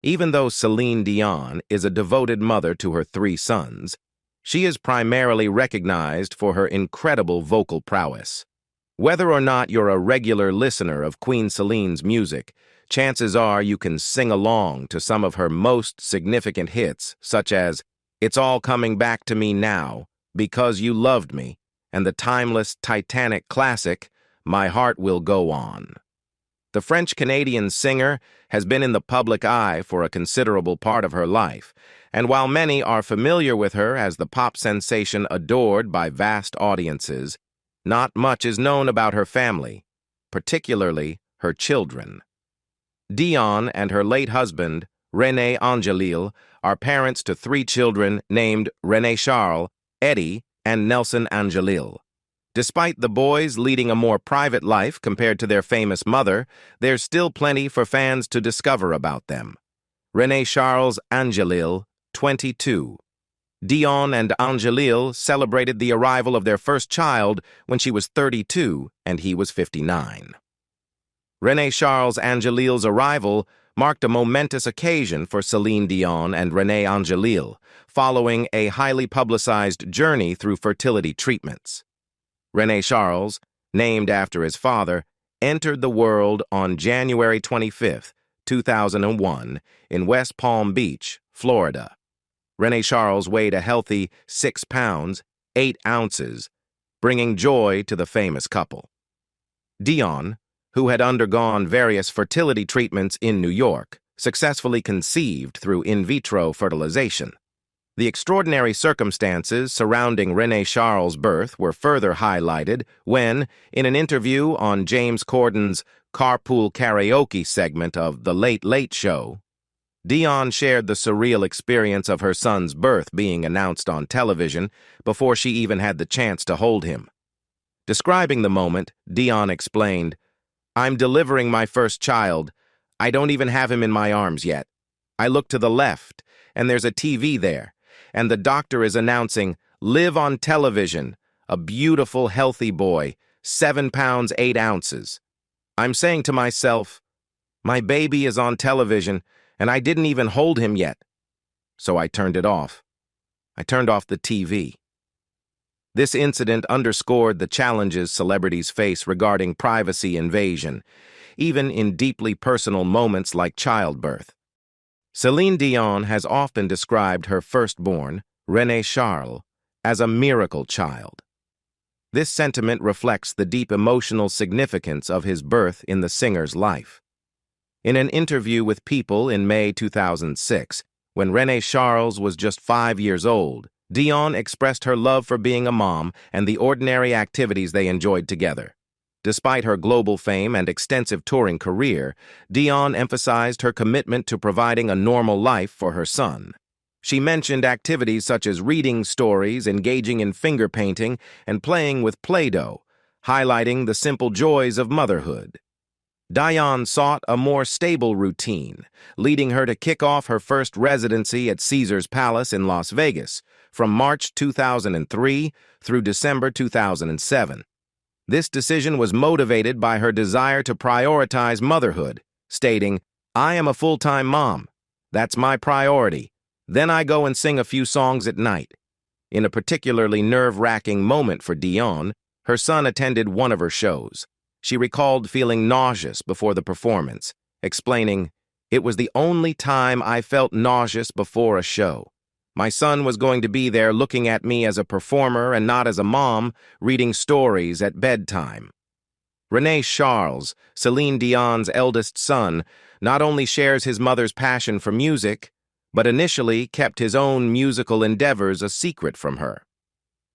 Even though Celine Dion is a devoted mother to her three sons, she is primarily recognized for her incredible vocal prowess. Whether or not you're a regular listener of Queen Celine's music, chances are you can sing along to some of her most significant hits, such as It's All Coming Back to Me Now, Because You Loved Me, and the timeless Titanic classic, My Heart Will Go On. The French-Canadian singer has been in the public eye for a considerable part of her life, and while many are familiar with her as the pop sensation adored by vast audiences, not much is known about her family, particularly her children. Dion and her late husband, René Angelil, are parents to three children named René Charles, Eddie, and Nelson Angelil. Despite the boys leading a more private life compared to their famous mother, there's still plenty for fans to discover about them. René Charles Angelil, 22. Dion and Angelil celebrated the arrival of their first child when she was 32 and he was 59. René Charles Angelil's arrival marked a momentous occasion for Celine Dion and René Angelil, following a highly publicized journey through fertility treatments. René Charles, named after his father, entered the world on January 25, 2001, in West Palm Beach, Florida. René Charles weighed a healthy 6 pounds, 8 ounces, bringing joy to the famous couple. Dion, who had undergone various fertility treatments in New York, successfully conceived through in vitro fertilization. The extraordinary circumstances surrounding René Charles' birth were further highlighted when, in an interview on James Corden's Carpool Karaoke segment of The Late Late Show, Dion shared the surreal experience of her son's birth being announced on television before she even had the chance to hold him. Describing the moment, Dion explained, "I'm delivering my first child. I don't even have him in my arms yet. I look to the left, and there's a TV there, and the doctor is announcing, 'Live on television, a beautiful, healthy boy, 7 pounds, 8 ounces.' I'm saying to myself, my baby is on television, and I didn't even hold him yet. So I turned it off. I turned off the TV." This incident underscored the challenges celebrities face regarding privacy invasion, even in deeply personal moments like childbirth. Celine Dion has often described her firstborn, René Charles, as a miracle child. This sentiment reflects the deep emotional significance of his birth in the singer's life. In an interview with People in May 2006, when René Charles was just 5 years old, Dion expressed her love for being a mom and the ordinary activities they enjoyed together. Despite her global fame and extensive touring career, Dion emphasized her commitment to providing a normal life for her son. She mentioned activities such as reading stories, engaging in finger painting, and playing with Play-Doh, highlighting the simple joys of motherhood. Dion sought a more stable routine, leading her to kick off her first residency at Caesar's Palace in Las Vegas from March 2003 through December 2007. This decision was motivated by her desire to prioritize motherhood, stating, "I am a full-time mom. That's my priority. Then I go and sing a few songs at night." In a particularly nerve-wracking moment for Dion, her son attended one of her shows. She recalled feeling nauseous before the performance, explaining, "It was the only time I felt nauseous before a show. My son was going to be there looking at me as a performer and not as a mom, reading stories at bedtime." René Charles, Celine Dion's eldest son, not only shares his mother's passion for music, but initially kept his own musical endeavors a secret from her.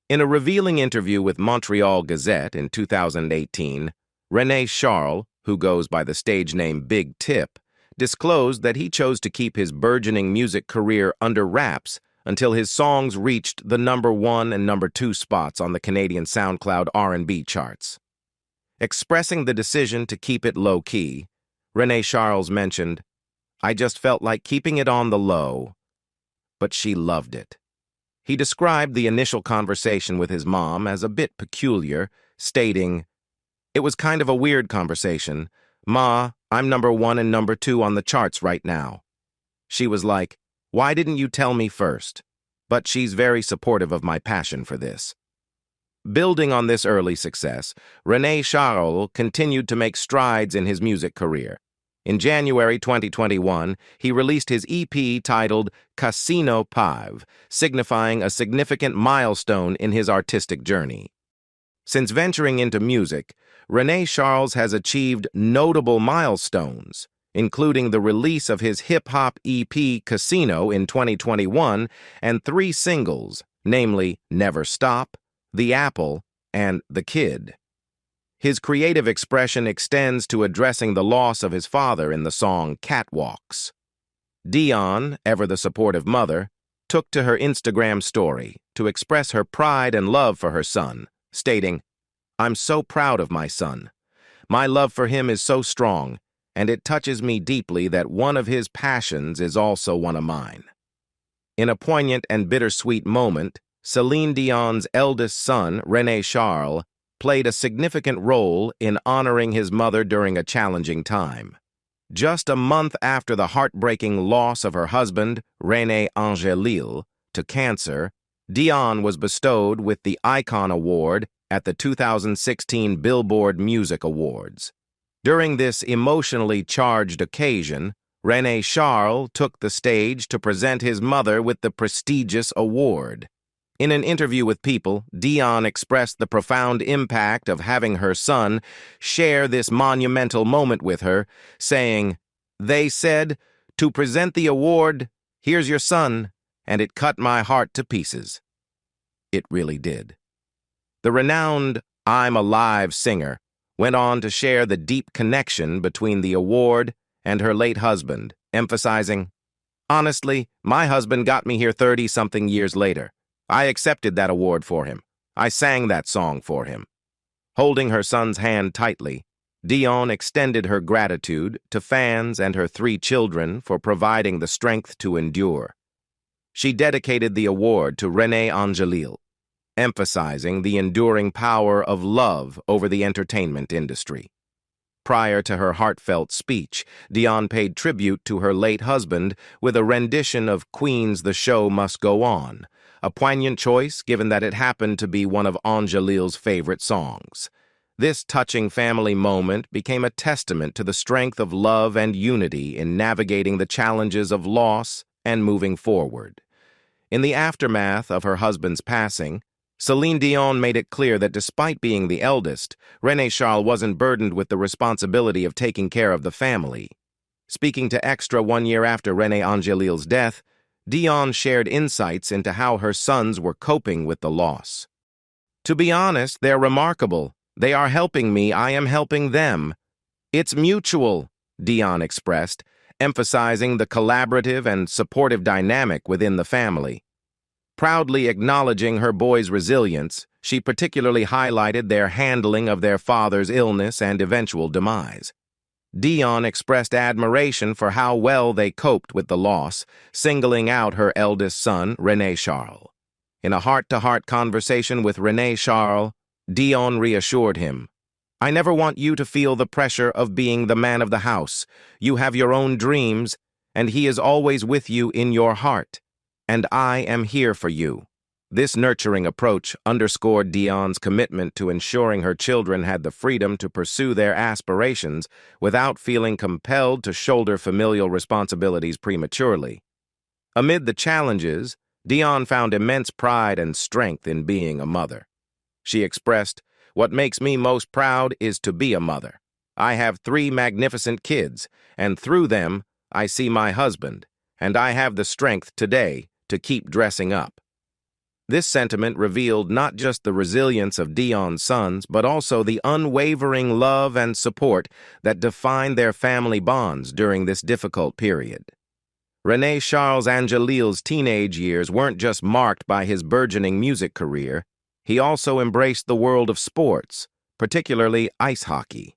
In a revealing interview with Montreal Gazette in 2018, René Charles, who goes by the stage name Big Tip, disclosed that he chose to keep his burgeoning music career under wraps until his songs reached the #1 and #2 spots on the Canadian SoundCloud R&B charts. Expressing the decision to keep it low-key, René Charles mentioned, "I just felt like keeping it on the low, but she loved it." He described the initial conversation with his mom as a bit peculiar, stating, "It was kind of a weird conversation. Ma, I'm #1 and #2 on the charts right now." She was like, "Why didn't you tell me first?" But she's very supportive of my passion for this. Building on this early success, René Charles continued to make strides in his music career. In January 2021, he released his EP titled Casino Pive, signifying a significant milestone in his artistic journey. Since venturing into music, René Charles has achieved notable milestones, including the release of his hip-hop EP Casino in 2021 and 3 singles, namely Never Stop, The Apple, and The Kid. His creative expression extends to addressing the loss of his father in the song Catwalks. Dion, ever the supportive mother, took to her Instagram story to express her pride and love for her son, stating, "I'm so proud of my son. My love for him is so strong, and it touches me deeply that one of his passions is also one of mine." In a poignant and bittersweet moment, Celine Dion's eldest son, René Charles, played a significant role in honoring his mother during a challenging time. Just a month after the heartbreaking loss of her husband, René Angelil, to cancer, Dion was bestowed with the Icon Award at the 2016 Billboard Music Awards. During this emotionally charged occasion, René Charles took the stage to present his mother with the prestigious award. In an interview with People, Dion expressed the profound impact of having her son share this monumental moment with her, saying, "They said, 'To present the award, here's your son,' and it cut my heart to pieces." It really did. The renowned I'm Alive singer went on to share the deep connection between the award and her late husband, emphasizing, "Honestly, my husband got me here 30-something years later. I accepted that award for him. I sang that song for him." Holding her son's hand tightly, Dion extended her gratitude to fans and her 3 children for providing the strength to endure. She dedicated the award to René Angelil, emphasizing the enduring power of love over the entertainment industry. Prior to her heartfelt speech, Dion paid tribute to her late husband with a rendition of Queen's The Show Must Go On, a poignant choice given that it happened to be one of Angelil's favorite songs. This touching family moment became a testament to the strength of love and unity in navigating the challenges of loss and moving forward. In the aftermath of her husband's passing, Celine Dion made it clear that despite being the eldest, René Charles wasn't burdened with the responsibility of taking care of the family. Speaking to Extra 1 year after René Angelil's death, Dion shared insights into how her sons were coping with the loss. "To be honest, they're remarkable. They are helping me, I am helping them. It's mutual," Dion expressed, emphasizing the collaborative and supportive dynamic within the family. Proudly acknowledging her boys' resilience, she particularly highlighted their handling of their father's illness and eventual demise. Dion expressed admiration for how well they coped with the loss, singling out her eldest son, René Charles. In a heart-to-heart conversation with René Charles, Dion reassured him, "I never want you to feel the pressure of being the man of the house. You have your own dreams, and he is always with you in your heart. And I am here for you." This nurturing approach underscored Dion's commitment to ensuring her children had the freedom to pursue their aspirations without feeling compelled to shoulder familial responsibilities prematurely. Amid the challenges, Dion found immense pride and strength in being a mother. She expressed, "What makes me most proud is to be a mother. I have 3 magnificent kids, and through them, I see my husband, and I have the strength today to keep dressing up." This sentiment revealed not just the resilience of Dion's sons, but also the unwavering love and support that defined their family bonds during this difficult period. René Charles Angelil's teenage years weren't just marked by his burgeoning music career. He also embraced the world of sports, particularly ice hockey.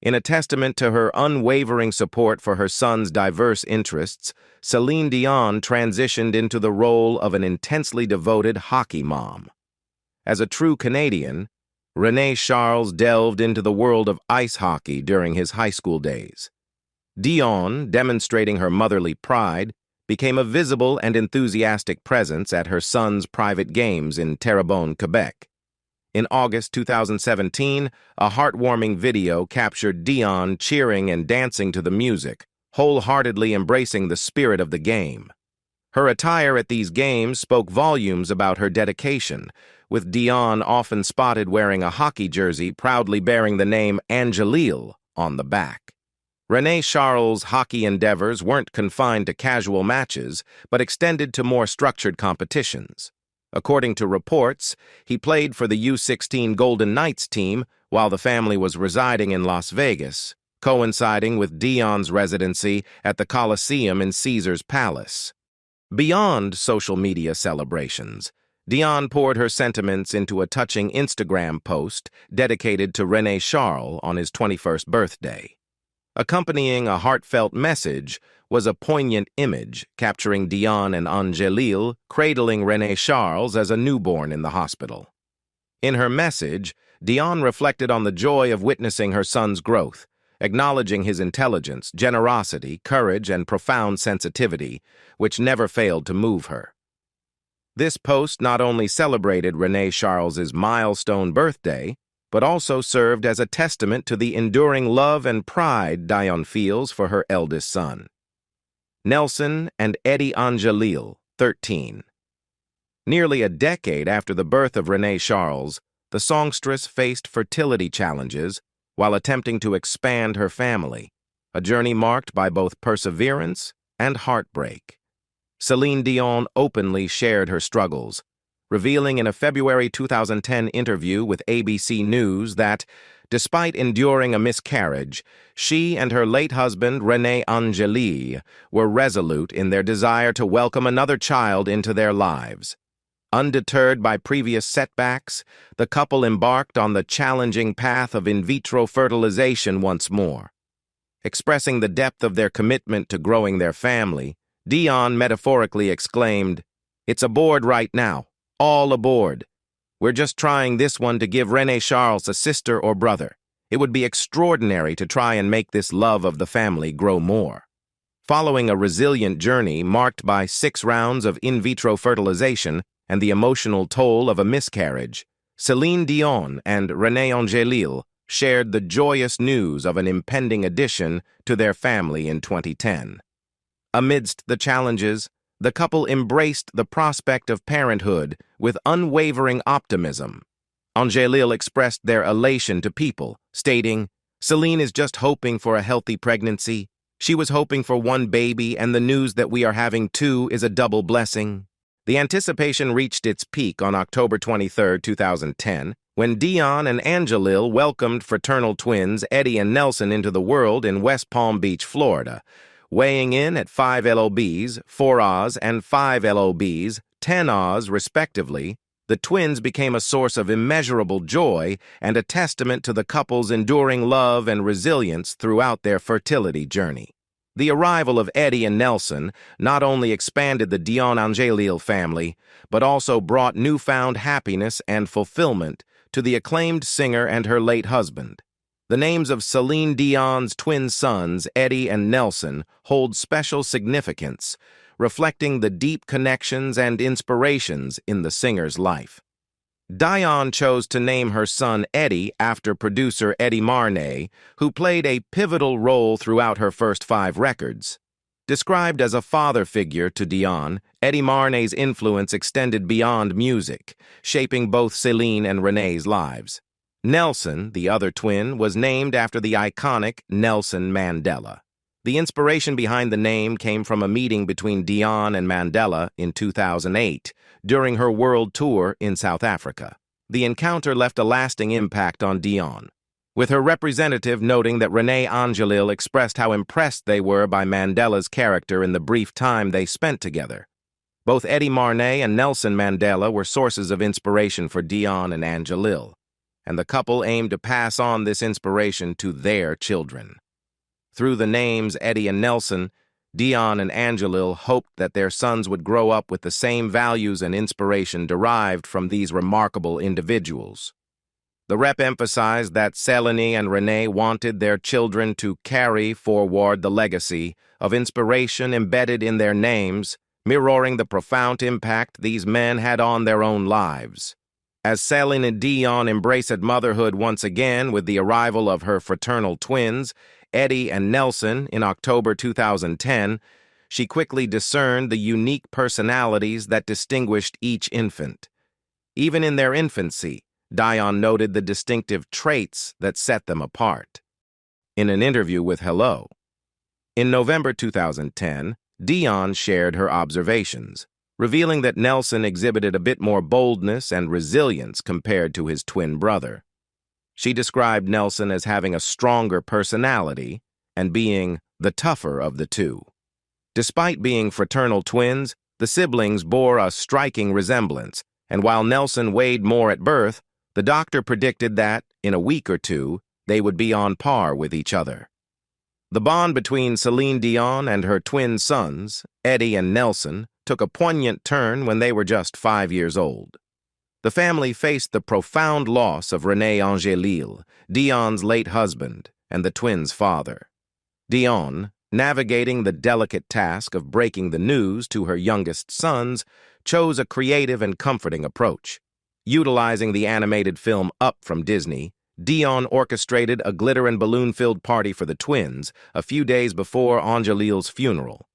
In a testament to her unwavering support for her son's diverse interests, Celine Dion transitioned into the role of an intensely devoted hockey mom. As a true Canadian, René Charles delved into the world of ice hockey during his high school days. Dion, demonstrating her motherly pride, became a visible and enthusiastic presence at her son's private games in Terrebonne, Quebec. In August 2017, a heartwarming video captured Dion cheering and dancing to the music, wholeheartedly embracing the spirit of the game. Her attire at these games spoke volumes about her dedication, with Dion often spotted wearing a hockey jersey proudly bearing the name Angelil on the back. René Charles' hockey endeavors weren't confined to casual matches, but extended to more structured competitions. According to reports, he played for the U16 Golden Knights team while the family was residing in Las Vegas, coinciding with Dion's residency at the Coliseum in Caesar's Palace. Beyond social media celebrations, Dion poured her sentiments into a touching Instagram post dedicated to René Charles on his 21st birthday. Accompanying a heartfelt message was a poignant image capturing Dion and Angelil cradling René Charles as a newborn in the hospital. In her message, Dion reflected on the joy of witnessing her son's growth, acknowledging his intelligence, generosity, courage, and profound sensitivity, which never failed to move her. This post not only celebrated René Charles's milestone birthday, but also served as a testament to the enduring love and pride Dion feels for her eldest son. Nelson and Eddie Angelil, 13. Nearly a decade after the birth of René Charles, the songstress faced fertility challenges while attempting to expand her family, a journey marked by both perseverance and heartbreak. Celine Dion openly shared her struggles, revealing in a February 2010 interview with ABC News that, despite enduring a miscarriage, she and her late husband, René Angelil, were resolute in their desire to welcome another child into their lives. Undeterred by previous setbacks, the couple embarked on the challenging path of in vitro fertilization once more. Expressing the depth of their commitment to growing their family, Dion metaphorically exclaimed, "It's aboard right now. All aboard. We're just trying this one to give René Charles a sister or brother. It would be extraordinary to try and make this love of the family grow more." Following a resilient journey marked by 6 rounds of in vitro fertilization and the emotional toll of a miscarriage, Celine Dion and René Angelil shared the joyous news of an impending addition to their family in 2010. Amidst the challenges, the couple embraced the prospect of parenthood with unwavering optimism. Angelil expressed their elation to People, stating, "Celine is just hoping for a healthy pregnancy. She was hoping for 1 baby, and the news that we are having 2 is a double blessing." The anticipation reached its peak on October 23, 2010, when Dion and Angelil welcomed fraternal twins Eddie and Nelson into the world in West Palm Beach, Florida. Weighing in at 5 lobs, 4 Oz, and 5 lobs, 10 Oz, respectively, the twins became a source of immeasurable joy and a testament to the couple's enduring love and resilience throughout their fertility journey. The arrival of Eddie and Nelson not only expanded the Dion-Angelil family, but also brought newfound happiness and fulfillment to the acclaimed singer and her late husband. The names of Celine Dion's twin sons, Eddie and Nelson, hold special significance, reflecting the deep connections and inspirations in the singer's life. Dion chose to name her son Eddie after producer Eddie Marnay, who played a pivotal role throughout her first 5 records. Described as a father figure to Dion, Eddie Marnay's influence extended beyond music, shaping both Celine and René's lives. Nelson, the other twin, was named after the iconic Nelson Mandela. The inspiration behind the name came from a meeting between Dion and Mandela in 2008 during her world tour in South Africa. The encounter left a lasting impact on Dion, with her representative noting that René Angelil expressed how impressed they were by Mandela's character in the brief time they spent together. Both Eddie Marnay and Nelson Mandela were sources of inspiration for Dion and Angelil, and the couple aimed to pass on this inspiration to their children. Through the names Eddie and Nelson, Dion and Angelil hoped that their sons would grow up with the same values and inspiration derived from these remarkable individuals. The rep emphasized that Celine and Renee wanted their children to carry forward the legacy of inspiration embedded in their names, mirroring the profound impact these men had on their own lives. As Celine Dion embraced motherhood once again with the arrival of her fraternal twins, Eddie and Nelson, in October 2010, she quickly discerned the unique personalities that distinguished each infant. Even in their infancy, Dion noted the distinctive traits that set them apart. In an interview with Hello, in November 2010, Dion shared her observations, revealing that Nelson exhibited a bit more boldness and resilience compared to his twin brother. She described Nelson as having a stronger personality and being the tougher of the two. Despite being fraternal twins, the siblings bore a striking resemblance, and while Nelson weighed more at birth, the doctor predicted that, in a week or two, they would be on par with each other. The bond between Celine Dion and her twin sons, Eddie and Nelson, took a poignant turn when they were just 5 years old. The family faced the profound loss of René Angélil, Dion's late husband and the twins' father. Dion, navigating the delicate task of breaking the news to her youngest sons, chose a creative and comforting approach. Utilizing the animated film Up from Disney, Dion orchestrated a glitter and balloon-filled party for the twins a few days before Angélil's funeral.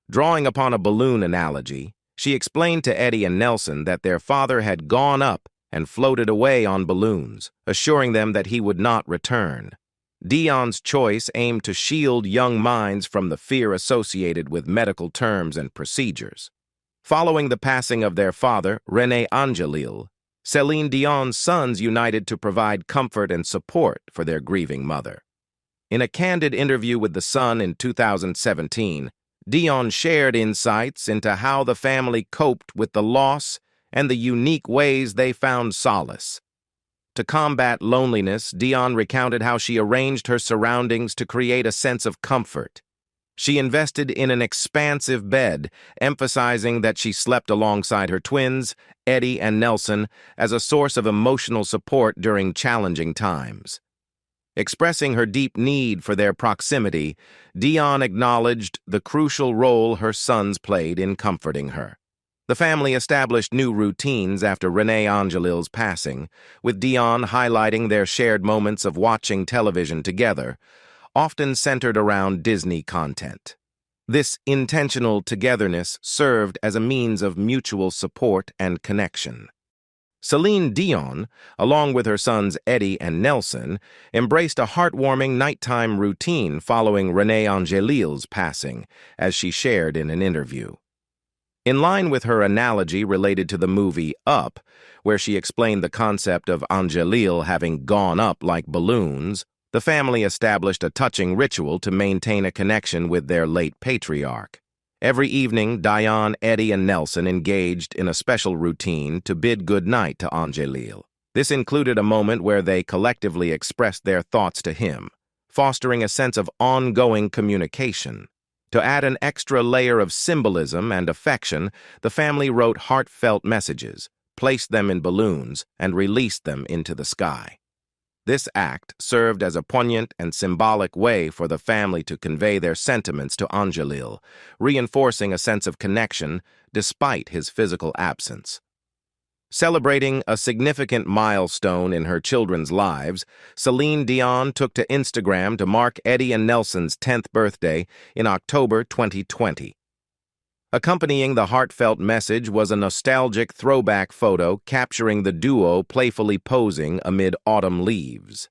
Drawing upon a balloon analogy, she explained to Eddie and Nelson that their father had gone up and floated away on balloons, assuring them that he would not return. Dion's choice aimed to shield young minds from the fear associated with medical terms and procedures. Following the passing of their father, René Angélil, Celine Dion's sons united to provide comfort and support for their grieving mother. In a candid interview with The Sun in 2017, Dion shared insights into how the family coped with the loss and the unique ways they found solace. To combat loneliness, Dion recounted how she arranged her surroundings to create a sense of comfort. She invested in an expansive bed, emphasizing that she slept alongside her twins, Eddie and Nelson, as a source of emotional support during challenging times. Expressing her deep need for their proximity, Dion acknowledged the crucial role her sons played in comforting her. The family established new routines after René Angélil's passing, with Dion highlighting their shared moments of watching television together, often centered around Disney content. This intentional togetherness served as a means of mutual support and connection. Celine Dion, along with her sons Eddie and Nelson, embraced a heartwarming nighttime routine following René Angélil's passing, as she shared in an interview. In line with her analogy related to the movie Up, where she explained the concept of Angélil having gone up like balloons, the family established a touching ritual to maintain a connection with their late patriarch. Every evening, Dion, Eddie, and Nelson engaged in a special routine to bid goodnight to Angélil. This included a moment where they collectively expressed their thoughts to him, fostering a sense of ongoing communication. To add an extra layer of symbolism and affection, the family wrote heartfelt messages, placed them in balloons, and released them into the sky. This act served as a poignant and symbolic way for the family to convey their sentiments to Angélil, reinforcing a sense of connection despite his physical absence. Celebrating a significant milestone in her children's lives, Celine Dion took to Instagram to mark Eddie and Nelson's 10th birthday in October 2020. Accompanying the heartfelt message was a nostalgic throwback photo capturing the duo playfully posing amid autumn leaves.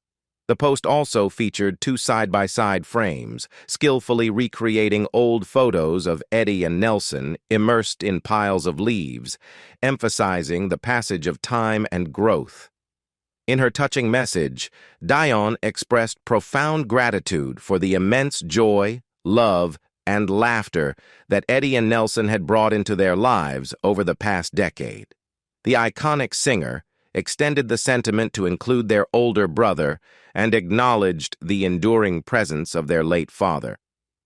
The post also featured 2 side-by-side frames, skillfully recreating old photos of Eddie and Nelson immersed in piles of leaves, emphasizing the passage of time and growth. In her touching message, Dion expressed profound gratitude for the immense joy, love, and laughter that Eddie and Nelson had brought into their lives over the past decade. The iconic singer extended the sentiment to include their older brother and acknowledged the enduring presence of their late father,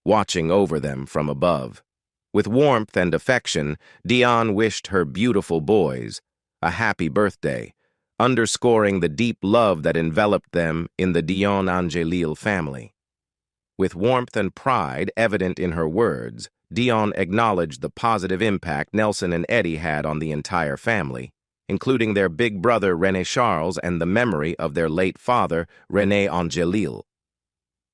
watching over them from above. With warmth and affection, Dion wished her beautiful boys a happy birthday, underscoring the deep love that enveloped them in the Dion-Angelil family. With warmth and pride evident in her words, Dion acknowledged the positive impact Nelson and Eddie had on the entire family, including their big brother René Charles and the memory of their late father, René Angelil.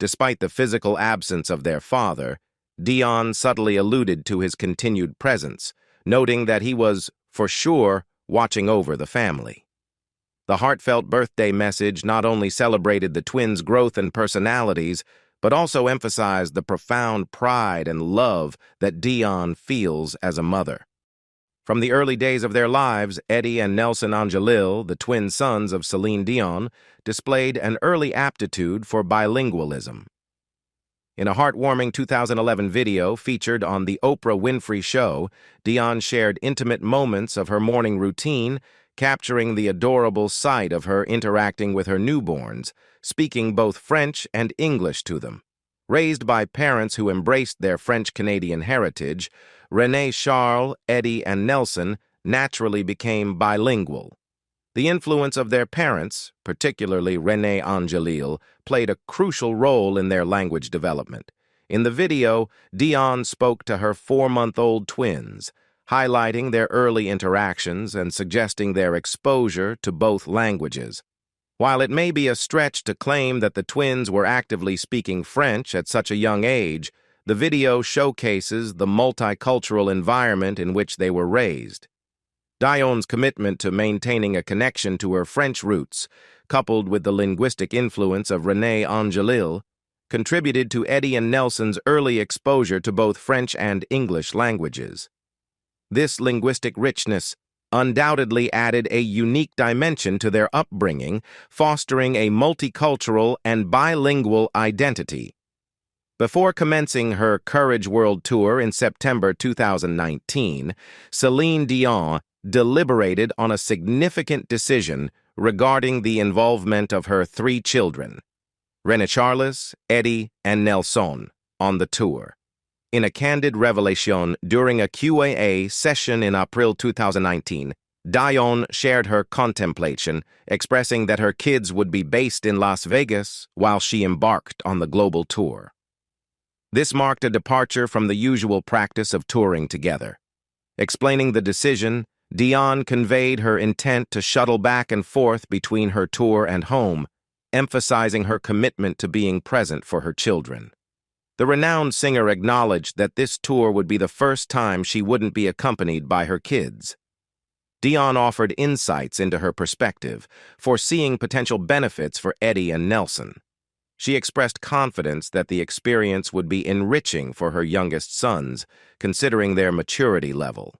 Despite the physical absence of their father, Dion subtly alluded to his continued presence, noting that he was, for sure, watching over the family. The heartfelt birthday message not only celebrated the twins' growth and personalities, but also emphasized the profound pride and love that Dion feels as a mother. From the early days of their lives, Eddie and Nelson Angelil, the twin sons of Celine Dion, displayed an early aptitude for bilingualism. In a heartwarming 2011 video featured on The Oprah Winfrey Show, Dion shared intimate moments of her morning routine, capturing the adorable sight of her interacting with her newborns, speaking both French and English to them. Raised by parents who embraced their French-Canadian heritage, René Charles, Eddie, and Nelson naturally became bilingual. The influence of their parents, particularly René Angelil, played a crucial role in their language development. In the video, Dion spoke to her 4-month-old twins, highlighting their early interactions and suggesting their exposure to both languages. While it may be a stretch to claim that the twins were actively speaking French at such a young age, the video showcases the multicultural environment in which they were raised. Dion's commitment to maintaining a connection to her French roots, coupled with the linguistic influence of René Angelil, contributed to Eddie and Nelson's early exposure to both French and English languages. This linguistic richness undoubtedly added a unique dimension to their upbringing, fostering a multicultural and bilingual identity. Before commencing her Courage World Tour in September 2019, Celine Dion deliberated on a significant decision regarding the involvement of her 3 children, René Charles, Eddie, and Nelson, on the tour. In a candid revelation during a Q&A session in April 2019, Dion shared her contemplation, expressing that her kids would be based in Las Vegas while she embarked on the global tour. This marked a departure from the usual practice of touring together. Explaining the decision, Dion conveyed her intent to shuttle back and forth between her tour and home, emphasizing her commitment to being present for her children. The renowned singer acknowledged that this tour would be the first time she wouldn't be accompanied by her kids. Dion offered insights into her perspective, foreseeing potential benefits for Eddie and Nelson. She expressed confidence that the experience would be enriching for her youngest sons, considering their maturity level.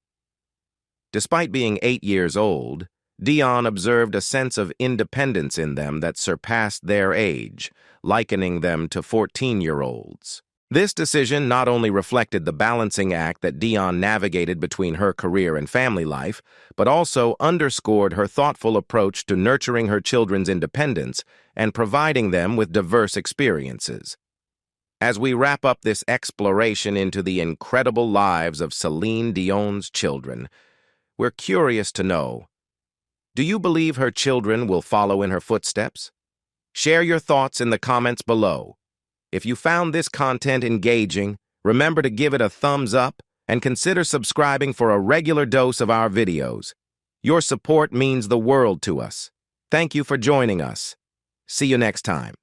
Despite being 8 years old, Dion observed a sense of independence in them that surpassed their age, likening them to 14-year-olds. This decision not only reflected the balancing act that Dion navigated between her career and family life, but also underscored her thoughtful approach to nurturing her children's independence and providing them with diverse experiences. As we wrap up this exploration into the incredible lives of Celine Dion's children, we're curious to know, do you believe her children will follow in her footsteps? Share your thoughts in the comments below. If you found this content engaging, remember to give it a thumbs up and consider subscribing for a regular dose of our videos. Your support means the world to us. Thank you for joining us. See you next time.